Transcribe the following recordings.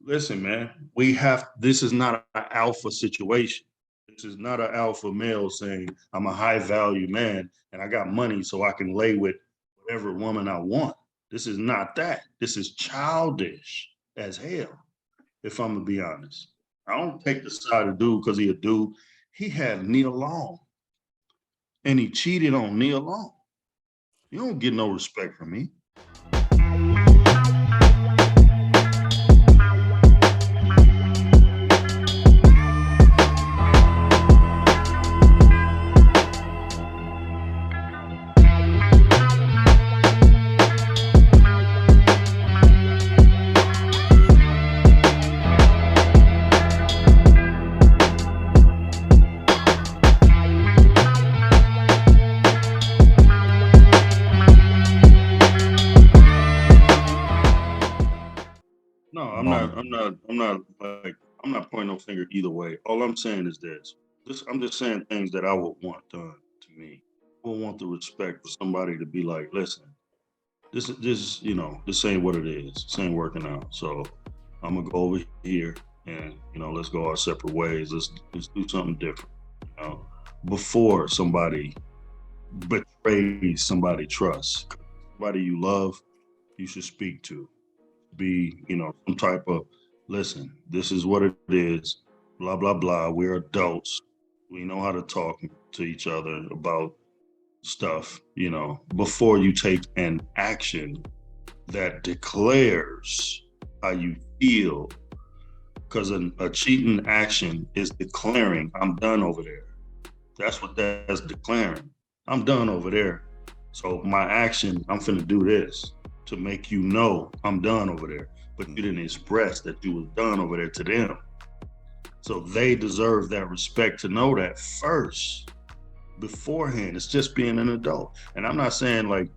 Listen, man, this is not an alpha situation. This is not an alpha male saying I'm a high value man and I got money so I can lay with whatever woman I want. This is not that. This is childish as hell, if I'm gonna be honest. I don't take the side of dude because he a dude. He had Nia Long and he cheated on Nia Long. You don't get no respect from me. No, I'm not. Um, I'm not. I'm not like. I'm not pointing no finger either way. All I'm saying is this. I'm just saying things that I would want done to me. I would want the respect for somebody to be like, listen, this ain't what it is. This ain't working out. So I'm gonna go over here and let's go our separate ways. Let's do something different. You know, before somebody betrays somebody trust, somebody you love, you should speak to be, some type of listen, this is what it is, blah, blah, blah. We're adults. We know how to talk to each other about stuff, before you take an action that declares how you feel. Because a cheating action is declaring, I'm done over there. That's what that's declaring. I'm done over there. So my action, I'm finna do this to make you know I'm done over there. But you didn't express that you was done over there to them. So they deserve that respect to know that first beforehand. It's just being an adult. And I'm not saying like,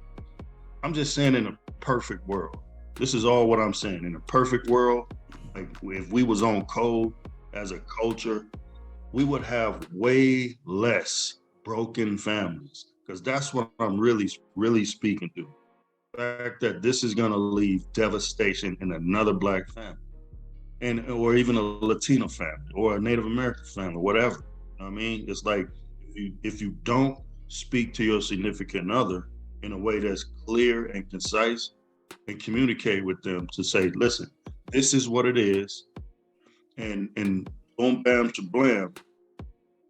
I'm just saying in a perfect world. This is all what I'm saying. In a perfect world, like if we was on code as a culture, we would have way less broken families because that's what I'm really speaking to. The fact that this is going to leave devastation in another black family and or even a Latino family or a Native American family, whatever. You know what I mean? It's like if you don't speak to your significant other in a way that's clear and concise and communicate with them to say, listen, this is what it is, and boom bam blam,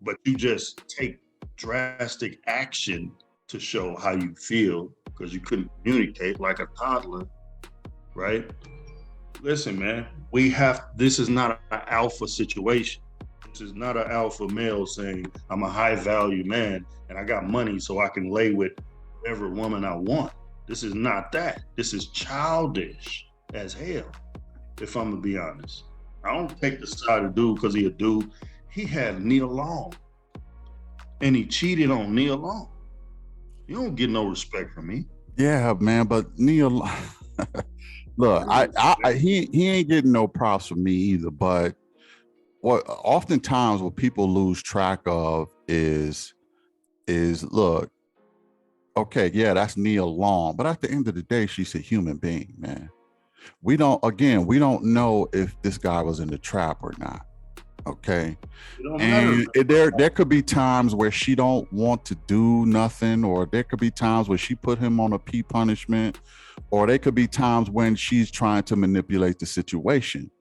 but you just take drastic action to show how you feel because you couldn't communicate like a toddler, right? Listen, man, this is not an alpha situation. This is not an alpha male saying, I'm a high value man and I got money so I can lay with whatever woman I want. This is not that. This is childish as hell, if I'm gonna be honest. I don't take the side of dude because he a dude. He had Nia Long and he cheated on Nia Long. You don't get no respect from me. yeah, man, but Neil, look, he ain't getting no props from me either. But what oftentimes what people lose track of is look, okay, yeah, that's Neil Long, but at the end of the day, she's a human being, man. We don't know if this guy was in the trap or not. Okay. It don't matter. And there could be times where she don't want to do nothing, or there could be times where she put him on a P punishment, or there could be times when she's trying to manipulate the situation.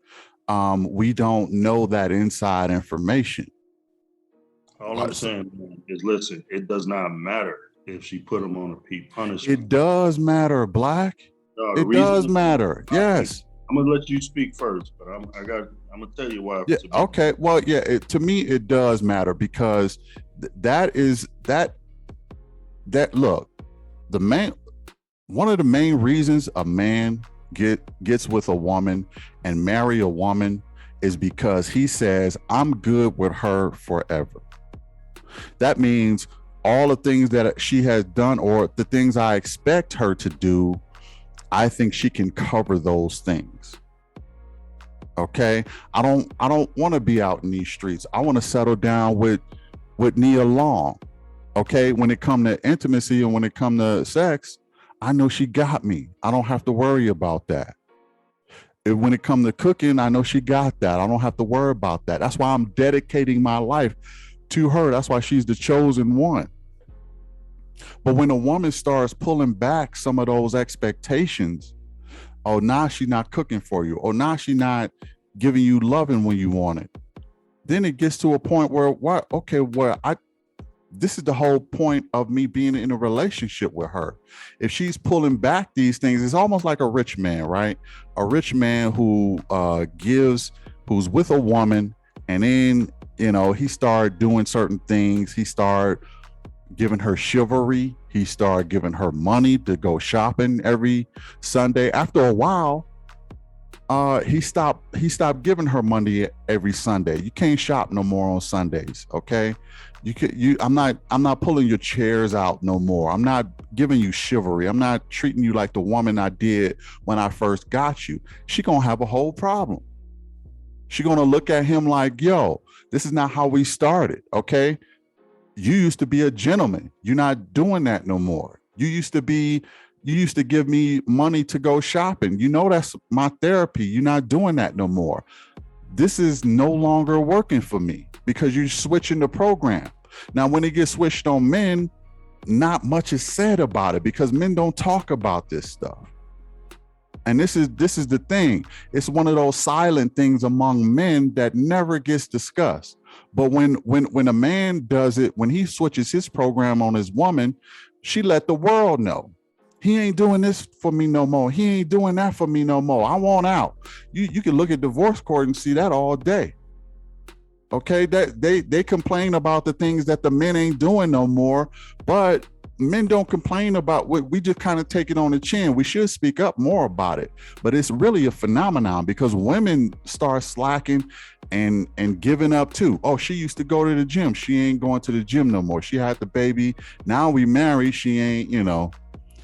We don't know that inside information. All I'm saying is, listen, it does not matter if she put him on a P punishment. It does matter, Black. No, the It reason does matter. Yes. I'm gonna let you speak first, but I'm gonna tell you why. Yeah. Okay. Well, yeah. To me, it does matter because that is that. Look, the main one of the main reasons a man gets with a woman and marry a woman is because he says, I'm good with her forever. That means all the things that she has done or the things I expect her to do, I think she can cover those things. Okay. I don't want to be out in these streets. I want to settle down with Nia Long. Okay. When it come to intimacy and when it come to sex, I know she got me. I don't have to worry about that. when it comes to cooking, I know she got that. I don't have to worry about that. That's why I'm dedicating my life to her. That's why she's the chosen one. But when a woman starts pulling back some of those expectations, oh, now she's not cooking for you. Oh, now she's not giving you loving when you want it. Then it gets to a point where, what? Okay, where this is the whole point of me being in a relationship with her. If she's pulling back these things, it's almost like a rich man, right? A rich man who who's with a woman, and then he started doing certain things. He started giving her chivalry. He started giving her money to go shopping every Sunday. After a while, he stopped giving her money every Sunday. You can't shop no more on Sundays, okay? I'm not pulling your chairs out no more. I'm not giving you chivalry. I'm not treating you like the woman I did when I first got you. She gonna have a whole problem. She gonna look at him like, yo, this is not how we started, okay? You used to be a gentleman. You're not doing that no more. You used to give me money to go shopping. That's my therapy. You're not doing that no more. This is no longer working for me because you're switching the program. Now, when it gets switched on men, not much is said about it because men don't talk about this stuff. And this is the thing. It's one of those silent things among men that never gets discussed. But when a man does it, when he switches his program on his woman, she let the world know. He ain't doing this for me no more. He ain't doing that for me no more. I want out. You can look at divorce court and see that all day. Okay, that they complain about the things that the men ain't doing no more, but men don't complain about what we just kind of take it on the chin. We should speak up more about it, but it's really a phenomenon because women start slacking and giving up too. Oh, she used to go to the gym. She ain't going to the gym no more. She had the baby. Now we married. She ain't,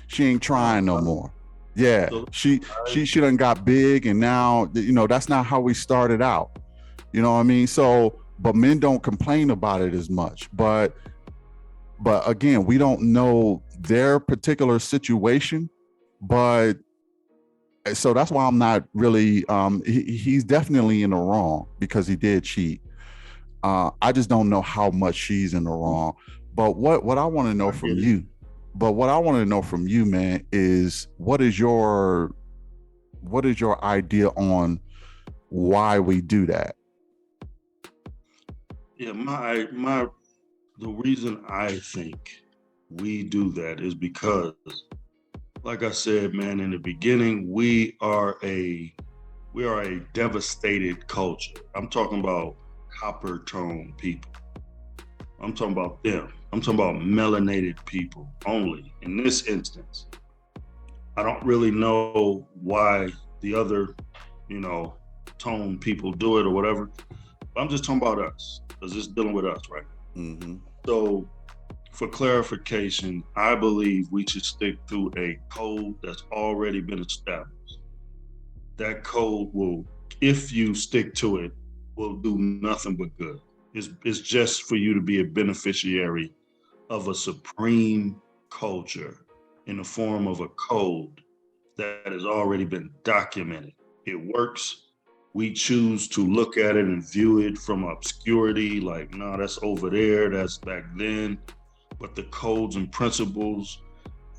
she ain't trying no more. Yeah, she done got big, and now that's not how we started out. You know what I mean? So, but men don't complain about it as much. But again, we don't know their particular situation. But so that's why I'm not really. He's definitely in the wrong because he did cheat. I just don't know how much she's in the wrong. But what I want to know from you. But what I want to know from you, man, is what is your idea on why we do that? Yeah, the reason I think we do that is because, like I said, man, in the beginning, we are a devastated culture. I'm talking about copper tone people. I'm talking about them. I'm talking about melanated people only. In this instance, I don't really know why the other, tone people do it or whatever. But I'm just talking about us because it's dealing with us, right? Mm-hmm. So, for clarification, I believe we should stick to a code that's already been established. That code will, if you stick to it, will do nothing but good. It's just for you to be a beneficiary of a supreme culture in the form of a code that has already been documented. It works. We choose to look at it and view it from obscurity, like, no, that's over there, that's back then. But the codes and principles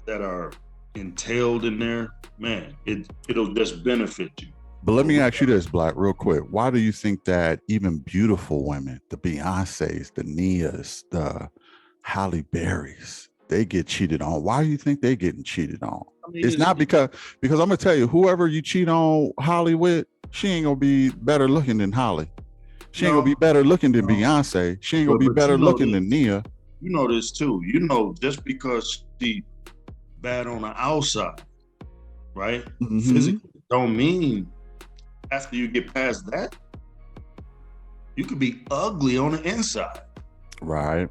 that are entailed in there, man, it'll just benefit you. But let me ask you this, Black, real quick. Why do you think that even beautiful women, the Beyoncés, the Nias, the Halle Berrys, they get cheated on? Why do you think they getting cheated on? I mean, it's not because I'm gonna tell you, whoever you cheat on Holly with, she ain't gonna be better looking than Holly. She ain't gonna be better looking than Beyonce. She ain't gonna be better looking than Nia. You know this too. Just because she bad on the outside, right? Mm-hmm. Physically, don't mean after you get past that, you could be ugly on the inside. Right.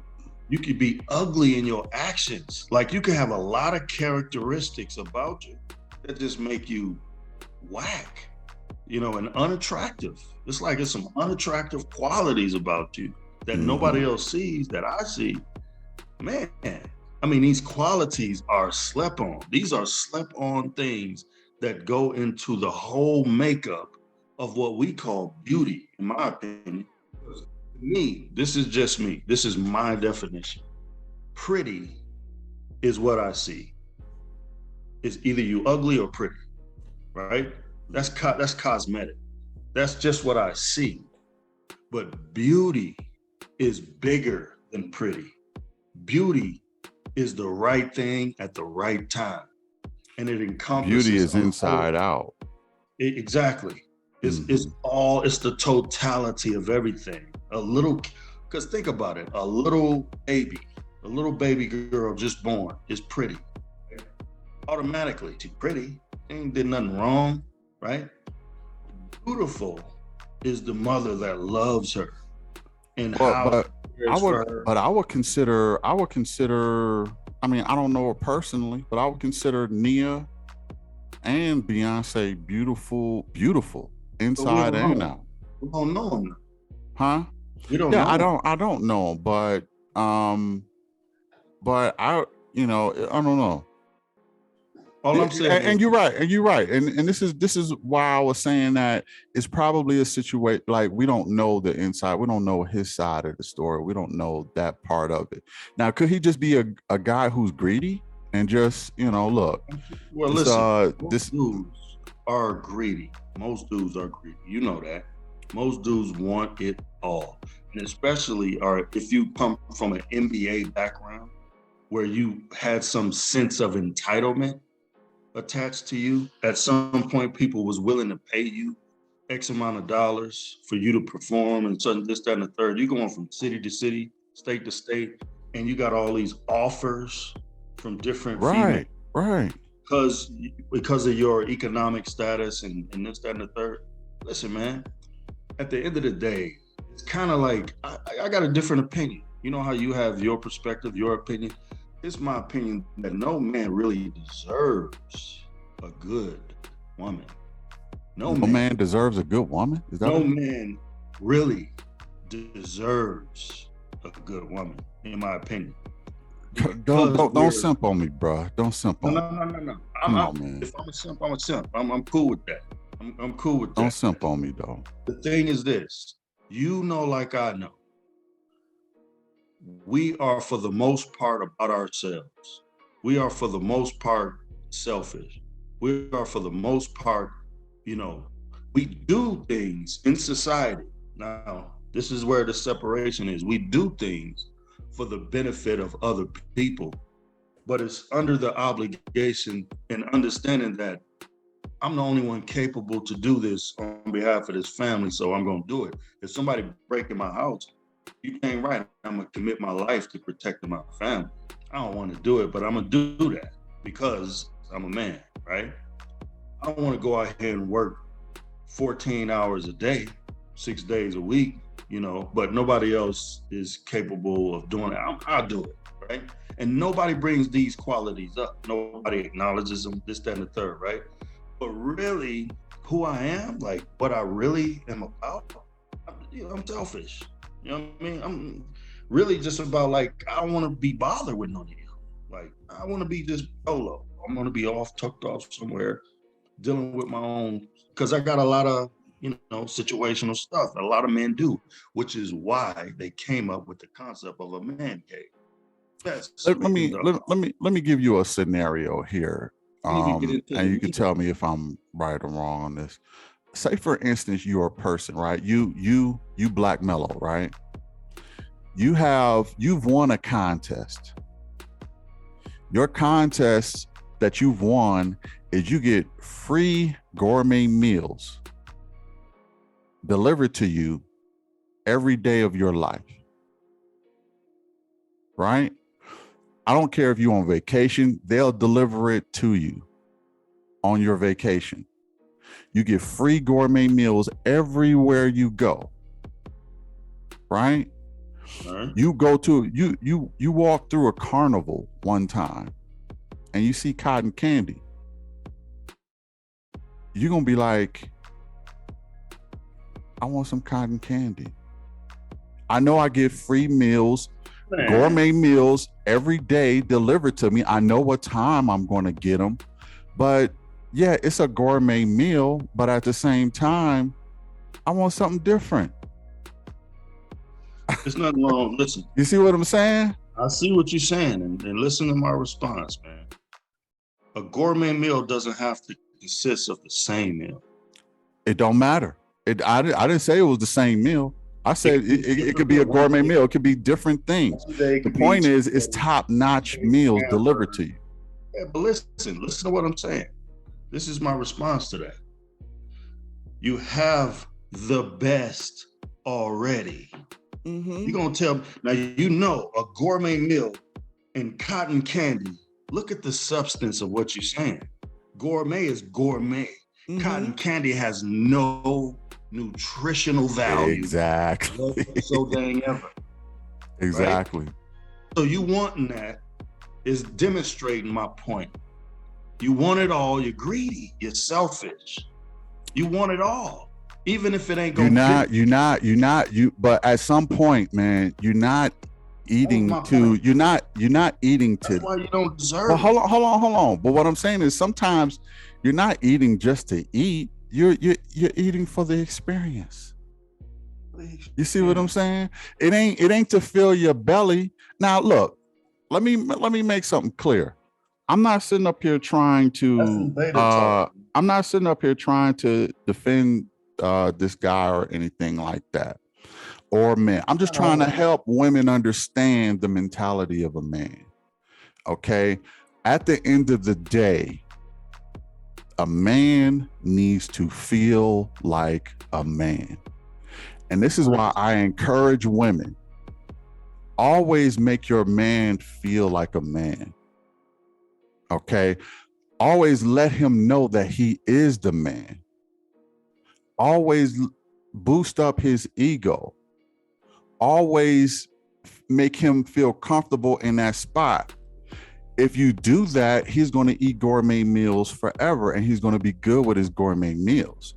You could be ugly in your actions. Like you could have a lot of characteristics about you that just make you whack, and unattractive. It's like there's some unattractive qualities about you that nobody else sees that I see. Man, I mean, these qualities are slept on. These are slept on things that go into the whole makeup of what we call beauty, in my opinion. Me, this is just me. This is my definition. Pretty is what I see. It's either you ugly or pretty, right? That's cosmetic. That's just what I see. But beauty is bigger than pretty. Beauty is the right thing at the right time, and it Beauty encompasses is inside out. Exactly. It's the totality of everything. Because think about it, a little baby girl just born is pretty. Automatically, she's pretty. She ain't did nothing wrong, right? Beautiful is the mother that loves her, and I would consider. I mean, I don't know her personally, but I would consider Nia and Beyonce beautiful inside and out. We don't know them, huh? We don't know. I don't know, but I I don't know. All I'm saying, and you're right, and this is why I was saying that it's probably a situation like we don't know the inside, we don't know his side of the story, we don't know that part of it. Now, could he just be a guy who's greedy and just look? Well, listen, most dudes are greedy. Most dudes are greedy. You know that. Most dudes want it all, and especially if you come from an NBA background where you had some sense of entitlement attached to you. At some point, people was willing to pay you X amount of dollars for you to perform and something, this, that, and the third. You're going from city to city, state to state, and you got all these offers from different females. Right. Because of your economic status and this, that, and the third. Listen, man, at the end of the day, it's kind of like, I got a different opinion. You know how you have your perspective, your opinion? It's my opinion that no man really deserves a good woman. No man deserves a good woman? No man really deserves a good woman, in my opinion. Don't simp on me, bro. Don't simp on me. No. Come on, man. If I'm a simp, I'm a simp. I'm cool with that. I'm cool with that. Don't simp on me, though. The thing is this, like I know, we are for the most part about ourselves. We are for the most part selfish. We are for the most part, we do things in society. Now, this is where the separation is. We do things for the benefit of other people, but it's under the obligation and understanding that I'm the only one capable to do this on behalf of this family, so I'm gonna do it. If somebody break in my house, you ain't right. I'm gonna commit my life to protecting my family. I don't want to do it, but I'm gonna do that because I'm a man, right? I don't want to go out here and work 14 hours a day, 6 days a week, but nobody else is capable of doing it. I'll do it, right? And nobody brings these qualities up. Nobody acknowledges them, this, that, and the third, right? But really, who I am, like what I really am about, I'm selfish. You know what I mean? I'm really just about I don't want to be bothered with none of you. Like, I want to be just solo. I'm going to be tucked off somewhere, dealing with my own, because I got a lot of, situational stuff. A lot of men do, which is why they came up with the concept of a man cave. Let me give you a scenario here. And you can tell me if I'm right or wrong on this. Say, for instance, you're a person, right? You Black Mellow, right? You've won a contest. Your contest that you've won is you get free gourmet meals delivered to you every day of your life, right? I don't care if you're on vacation, they'll deliver it to you on your vacation. You get free gourmet meals everywhere you go, right? Right. You walk through a carnival one time and you see cotton candy. You're going to be like, I want some cotton candy. I know I get free meals, gourmet meals every day delivered to me. I know what time I'm going to get them, but yeah, it's a gourmet meal, but at the same time, I want something different. There's nothing wrong. Listen, You see what I'm saying? I see what you're saying, and listen to my response, man. A gourmet meal doesn't have to consist of the same meal. It don't matter. I didn't say it was the same meal. I said it could be a gourmet meal. It could be different things. The point is, it's top-notch meals delivered to you. Yeah, but listen to what I'm saying. This is my response to that. You have the best already. You're going to tell me, now you know a gourmet meal and cotton candy, look at the substance of what you're saying. Gourmet is gourmet. Cotton candy has no nutritional value. Exactly. So dang ever. Exactly. Right? So you wanting that is demonstrating my point. You want it all. You're greedy. You're selfish. You want it all, even if it ain't going. But at some point, man, you're not eating to. You're not eating to. That's why you don't deserve. But hold on. But what I'm saying is, sometimes you're not eating just to eat. You're eating for the experience. You see what I'm saying? It ain't to fill your belly. Now, look, let me make something clear. I'm not sitting up here trying to. I'm not sitting up here trying to defend this guy or anything like that, or men. I'm just trying to help women understand the mentality of a man. Okay, at the end of the day, a man needs to feel like a man. And this is why I encourage women, always make your man feel like a man. Okay? Always let him know that he is the man. Always boost up his ego. Always make him feel comfortable in that spot. If you do that, he's going to eat gourmet meals forever, and he's going to be good with his gourmet meals.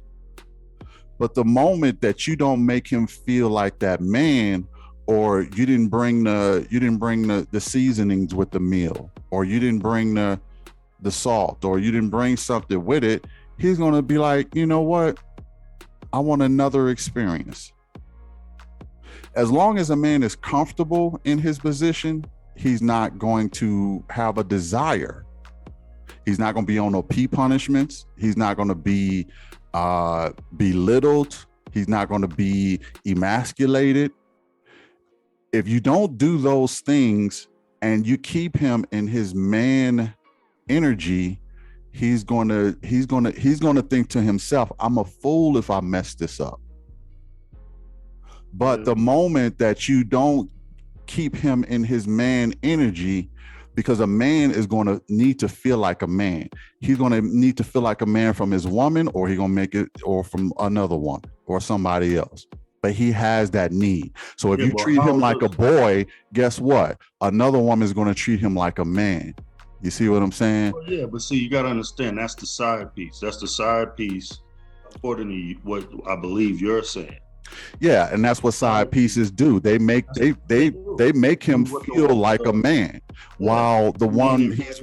But the moment that you don't make him feel like that man, or you didn't bring the seasonings with the meal, or you didn't bring the salt, or you didn't bring something with it, he's going to be like, you know what? I want another experience. As long as a man is comfortable in his position, he's not going to have a desire. He's not going to be on no P punishments. He's not going to be belittled. He's not going to be emasculated. If you don't do those things and you keep him in his man energy, he's going to think to himself, I'm a fool if I mess this up. But the moment that you don't keep him in his man energy, because a man is going to need to feel like a man. He's going to need to feel like a man from his woman, or he's going to make it, or from another woman or somebody else. But he has that need. So if you treat him like a boy, guess what? Another woman is going to treat him like a man. You see what I'm saying? Well, yeah, but see, you got to understand, that's the side piece. That's the side piece, according to what I believe you're saying. Yeah, and that's what side pieces do. They make him feel like a man, while the one he's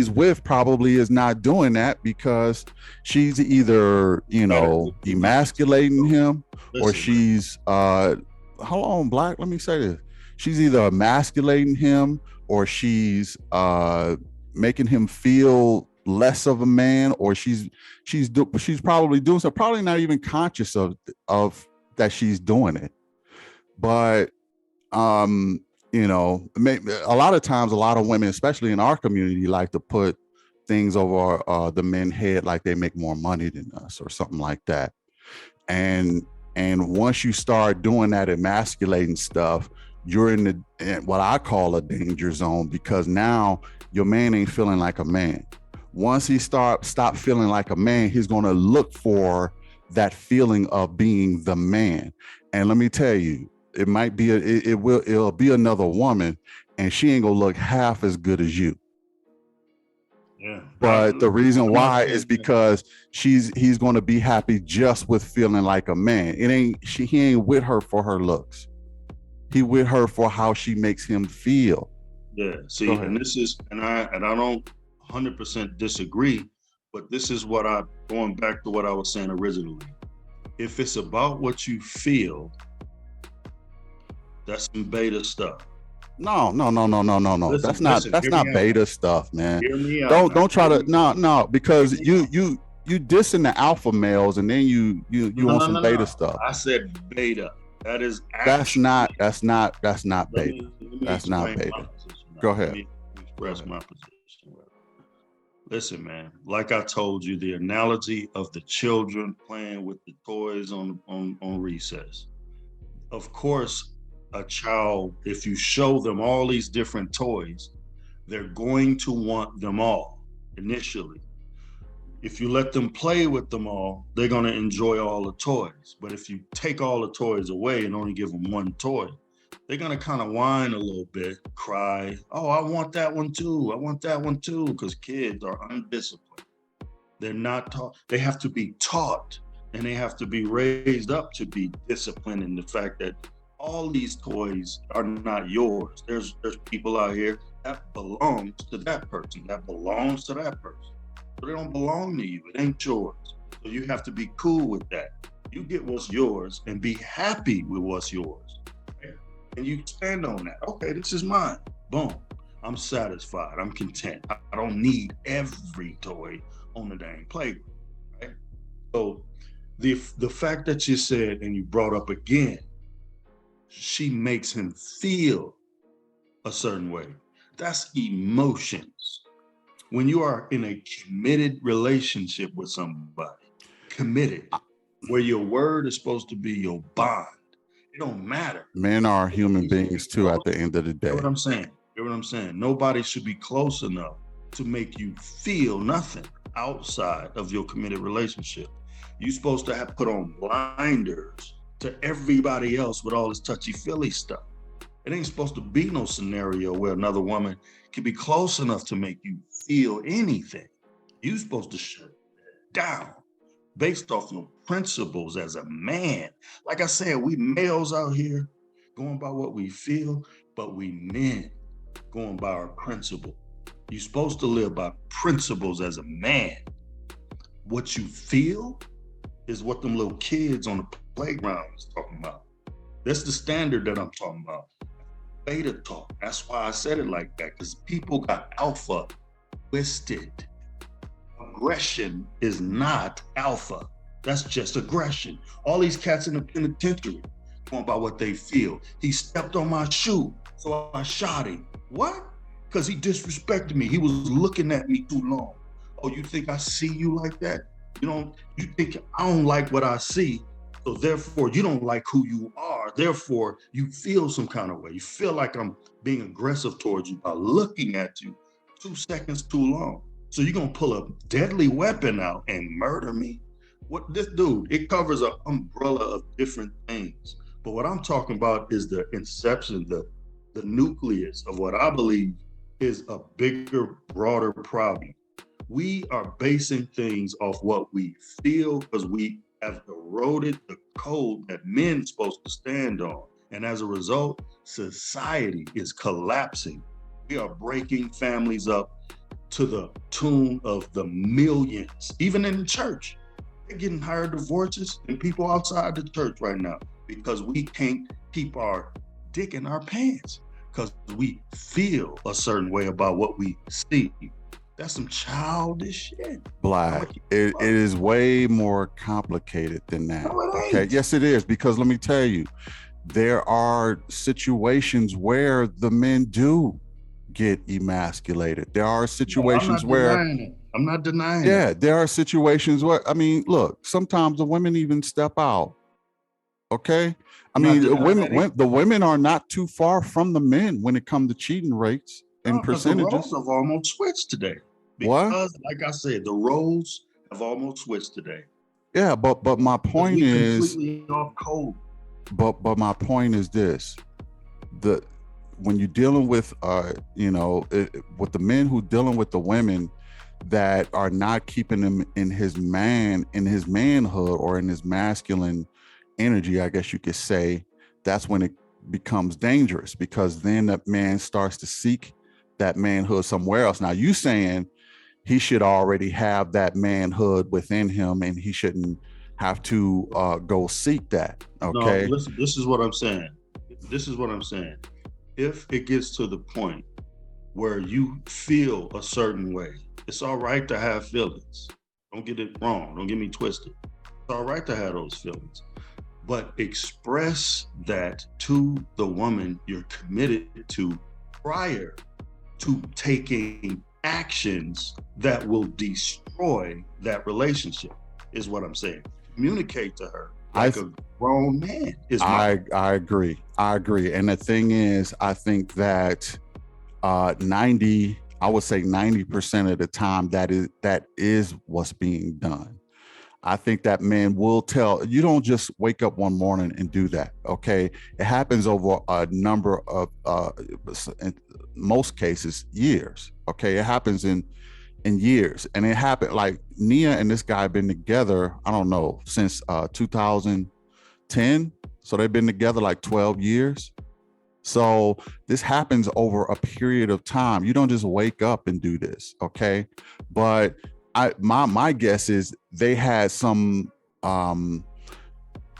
with probably is not doing that, because she's either, emasculating him, or she's hold on, Black, let me say this. She's either emasculating him, or she's making him feel less of a man, or she's probably doing so, probably not even conscious of that she's doing it. But a lot of times, a lot of women, especially in our community, like to put things over the men's head, like they make more money than us or something like that. And once you start doing that emasculating stuff, you're in what I call a danger zone, because now your man ain't feeling like a man. Once he stop feeling like a man, he's going to look for that feeling of being the man. And let me tell you, it might be it'll be another woman, and she ain't gonna look half as good as you. Yeah. But the reason why is because he's going to be happy just with feeling like a man. He ain't with her for her looks. He with her for how she makes him feel. Yeah. See, and I don't 100% disagree, But this is what going back to what I was saying originally. If it's about what you feel, that's some beta stuff. No. Listen, That's listen, hear me not out. beta stuff, man. Hear me out now. Don't try to no, Hear because me out. you dissing the alpha males and then you No, on no, some no, beta no. stuff. I said beta. That is That's actually. not beta. Let me That's not explain my beta. position now. Go Let ahead. me express my position. Listen, man. Like I told you, the analogy of the children playing with the toys on recess. Of course, a child, if you show them all these different toys, they're going to want them all initially. If you let them play with them all, they're going to enjoy all the toys. But if you take all the toys away and only give them one toy, they're going to kind of whine a little bit, cry, oh, I want that one too. I want that one too. Because kids are undisciplined. They're not taught, they have to be taught and they have to be raised up to be disciplined in the fact that all these toys are not yours. There's people out here that belongs to that person, that belongs to that person. So they don't belong to you. It ain't yours. So you have to be cool with that. You get what's yours and be happy with what's yours. Right? And you stand on that. Okay, this is mine. Boom. I'm satisfied. I'm content. I don't need every toy on the dang playground. Right? So the fact that you said and you brought up again, she makes him feel a certain way. That's emotions. When you are in a committed relationship with somebody, committed, where your word is supposed to be your bond, it don't matter. Men are human beings too at the end of the day. Hear what I'm saying? Hear what I'm saying? Nobody should be close enough to make you feel nothing outside of your committed relationship. You're supposed to have put on blinders to everybody else with all this touchy-feely stuff. It ain't supposed to be no scenario where another woman can be close enough to make you feel anything. You're supposed to shut it down based off your principles as a man. Like I said, we males out here going by what we feel, but we men going by our principle. You're supposed to live by principles as a man. What you feel is what them little kids on the playground is talking about. That's the standard that I'm talking about. Beta talk. That's why I said it like that, because people got alpha twisted. Aggression is not alpha. That's just aggression. All these cats in the penitentiary going by what they feel. He stepped on my shoe, so I shot him. What? Because he disrespected me. He was looking at me too long. Oh, you think I see you like that? You think I don't like what I see, so therefore you don't like who you are. Therefore, you feel some kind of way. You feel like I'm being aggressive towards you by looking at you 2 seconds too long. So you're gonna pull a deadly weapon out and murder me? What this dude, it covers an umbrella of different things. But what I'm talking about is the inception, the nucleus of what I believe is a bigger, broader problem. We are basing things off what we feel because we have eroded the code that men supposed to stand on. And as a result, society is collapsing. We are breaking families up to the tune of the millions, even in the church. They're getting higher divorces than people outside the church right now because we can't keep our dick in our pants because we feel a certain way about what we see. That's some childish shit. Black, it is way more complicated than that. No, it Okay, ain't. yes, it is, because let me tell you, there are situations where the men do get emasculated. There are situations where I'm not denying it. yeah, there are situations where, I mean, look, sometimes the women even step out. Okay, I mean, the women are not too far from the men when it comes to cheating rates and percentages. The roles have almost switched today. Because, like I said, the roles have almost switched today. Yeah, but my point is completely off code. But my point is this: when you're dealing with with the men who dealing with the women that are not keeping him in his manhood or in his masculine energy, I guess you could say, that's when it becomes dangerous, because then that man starts to seek that manhood somewhere else. Now you saying he should already have that manhood within him, and he shouldn't have to go seek that. No, Okay. listen, this is what I'm saying. This is what I'm saying. If it gets to the point where you feel a certain way, it's all right to have feelings. Don't get it wrong. Don't get me twisted. It's all right to have those feelings, but express that to the woman you're committed to prior to taking actions that will destroy that relationship, is what I'm saying. Communicate to her like a grown man is my I agree. I agree. And the thing is, I think that 90, I would say 90% of the time that is what's being done. I think that men will tell you, don't just wake up one morning and do that. Okay. It happens over a number of, in most cases, years. Okay. It happens in years. And it happened like Nia and this guy have been together, I don't know, since 2010. So they've been together like 12 years. So this happens over a period of time. You don't just wake up and do this. Okay. But my guess is they had some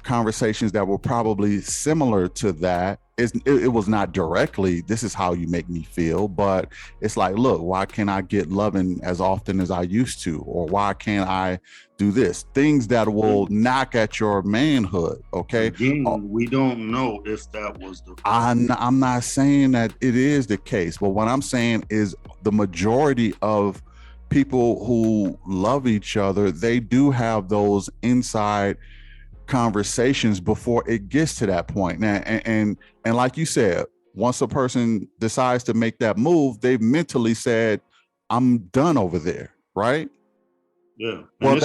conversations that were probably similar to that. It was not directly, this is how you make me feel, but it's like, look, why can't I get loving as often as I used to? Or why can't I do this? Things that will knock at your manhood. Okay. Again, we don't know if that was the I'm not saying that it is the case, but what I'm saying is the majority of people who love each other, they do have those inside conversations before it gets to that point. Now, and like you said, once a person decides to make that move, they've mentally said, I'm done over there, right? Yeah. Well,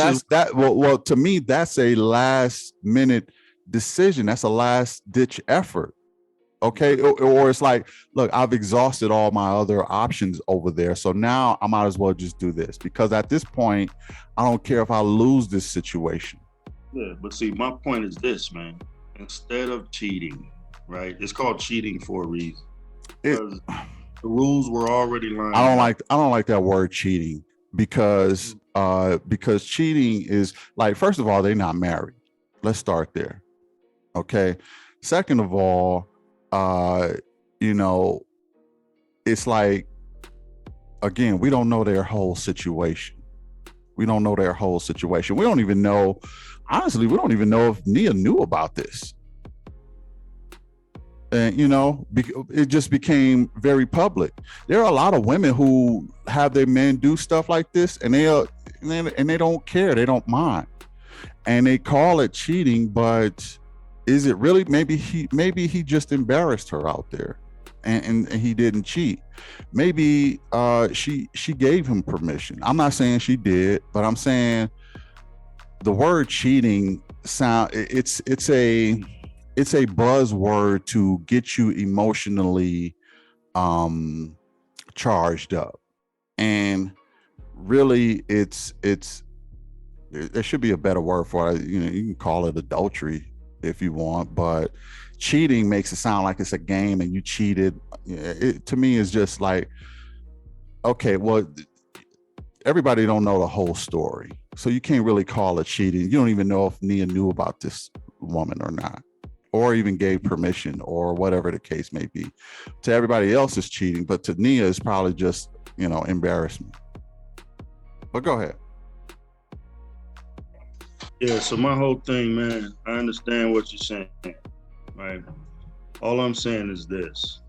well, to me, that's a last minute decision. That's a last ditch effort. Okay. Or it's like, look, I've exhausted all my other options over there. So now I might as well just do this, because at this point, I don't care if I lose this situation. Yeah. But see, my point is this, man. Instead of cheating, right? It's called cheating for a reason. Because the rules were already lined I don't like that word cheating, because cheating is like, first of all, they're not married. Let's start there. Okay. Second of all, you know, it's like, again, we don't know their whole situation. We don't know their whole situation. We don't even know, honestly, we don't even know if Nia knew about this. And, you know, it just became very public. There are a lot of women who have their men do stuff like this, and they don't care. They don't mind. And they call it cheating, but is it really? Maybe he just embarrassed her out there, and he didn't cheat. Maybe she gave him permission. I'm not saying she did, but I'm saying the word cheating it's a buzzword to get you emotionally charged up, and really there should be a better word for it. You know, you can call it adultery if you want, but cheating makes it sound like it's a game and you cheated. It to me is just like, okay, well, everybody don't know the whole story, so you can't really call it cheating. You don't even know if Nia knew about this woman or not, or even gave permission, or whatever the case may be. To everybody else is cheating, but to Nia is probably just, you know, embarrassment. But go ahead. Yeah, so my whole thing, man, I understand what you're saying, right? All I'm saying is this.